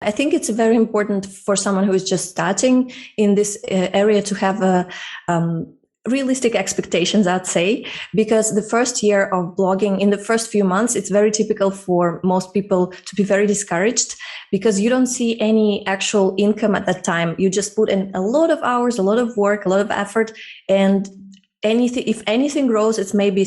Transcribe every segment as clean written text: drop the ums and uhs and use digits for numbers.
I think it's very important for someone who is just starting in this area to have a realistic expectations, I'd say, because the first year of blogging, in the first few months, it's very typical for most people to be very discouraged because you don't see any actual income at that time. You just put in a lot of hours, a lot of work, a lot of effort, and if anything grows, it's maybe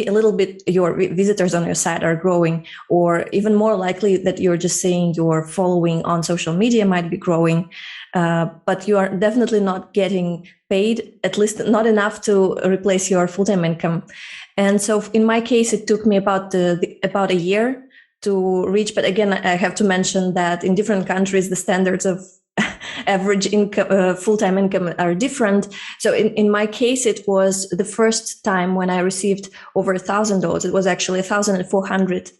a little bit your visitors on your site are growing, or even more likely that you're just saying your following on social media might be growing, but you are definitely not getting paid, at least not enough to replace your full-time income. And so in my case, it took me about a year to reach. But again, I have to mention that in different countries, the standards of average income, full-time income are different. So in my case, it was the first time when I received over $1,000. It was actually $1,400,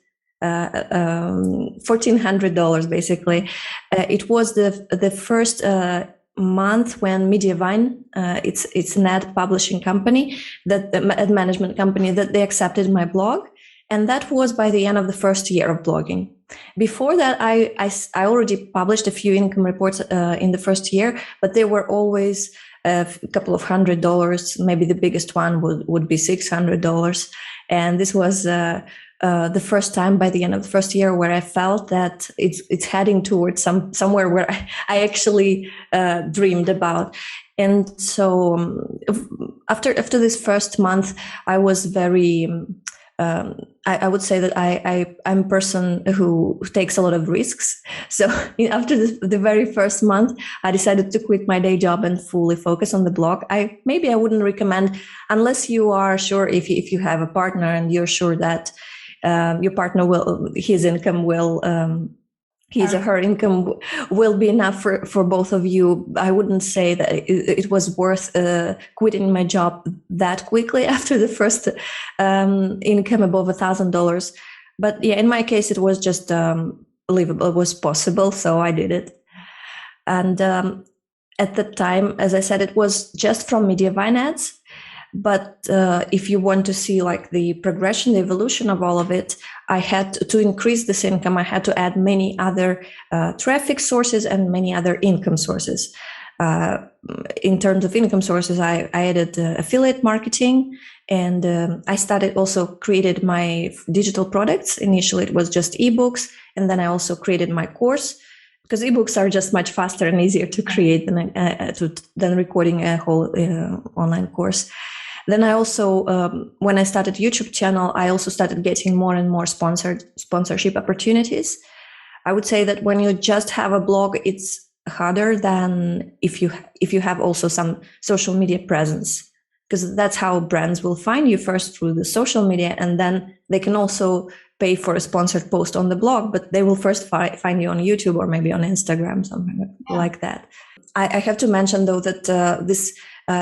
$1,400 basically. It was the first month when Mediavine, it's an ad publishing company, ad management company, that they accepted my blog. And that was by the end of the first year of blogging. Before that, I already published a few income reports in the first year, but they were always a couple of $100. Maybe the biggest one would be $600. And this was the first time by the end of the first year where I felt that it's heading towards somewhere where I actually dreamed about. And so after this first month, I was very... I would say that I'm a person who takes a lot of risks. So after the very first month, I decided to quit my day job and fully focus on the blog. I wouldn't recommend, unless you are sure, if you have a partner and you're sure that your partner his income will, his or her income will be enough for both of you. I wouldn't say that it was worth quitting my job that quickly after the first income above $1,000. But yeah, in my case, it was just believable. It was possible, so I did it. And at the time, as I said, it was just from Mediavine ads. But if you want to see like the progression, the evolution of all of it, I had to increase this income. I had to add many other traffic sources and many other income sources. In terms of income sources, I added affiliate marketing, and I created my digital products. Initially, it was just ebooks, and then I also created my course, because ebooks are just much faster and easier to create than recording a whole online course. Then I also, when I started YouTube channel, I also started getting more and more sponsorship opportunities. I would say that when you just have a blog, it's harder than if you have also some social media presence, because that's how brands will find you, first through the social media, and then they can also pay for a sponsored post on the blog, but they will first find you on YouTube or maybe on Instagram, something like that. I have to mention though that this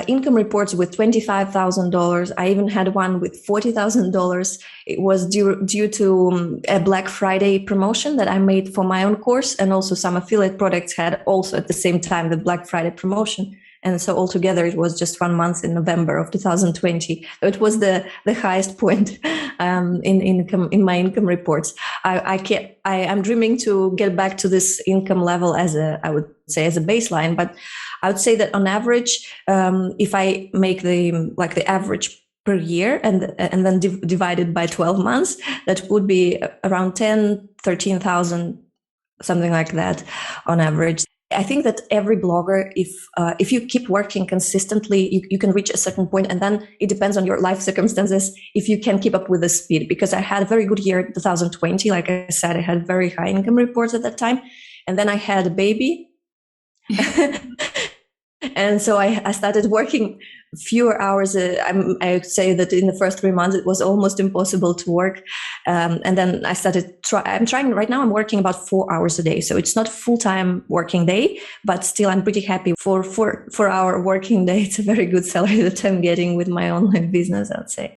income reports with $25,000. I even had one with $40,000. It was due to a Black Friday promotion that I made for my own course, and also some affiliate products had also at the same time the Black Friday promotion. And so altogether, it was just 1 month in November of 2020. It was the highest point in my income reports. I'm dreaming to get back to this income level I would say as a baseline, but I would say that on average, if I make the average per year and then divided by 12 months, that would be around 13,000, something like that on average. I think that every blogger, if you keep working consistently, you can reach a certain point, and then it depends on your life circumstances if you can keep up with the speed. Because I had a very good year in 2020. Like I said, I had very high income reports at that time, and then I had a baby. And so I started working fewer hours. I would say that in the first 3 months, it was almost impossible to work. And then I started I'm trying right now, I'm working about 4 hours a day. So it's not full-time working day, but still I'm pretty happy for 4 hour working day. It's a very good salary that I'm getting with my online business, I'd say.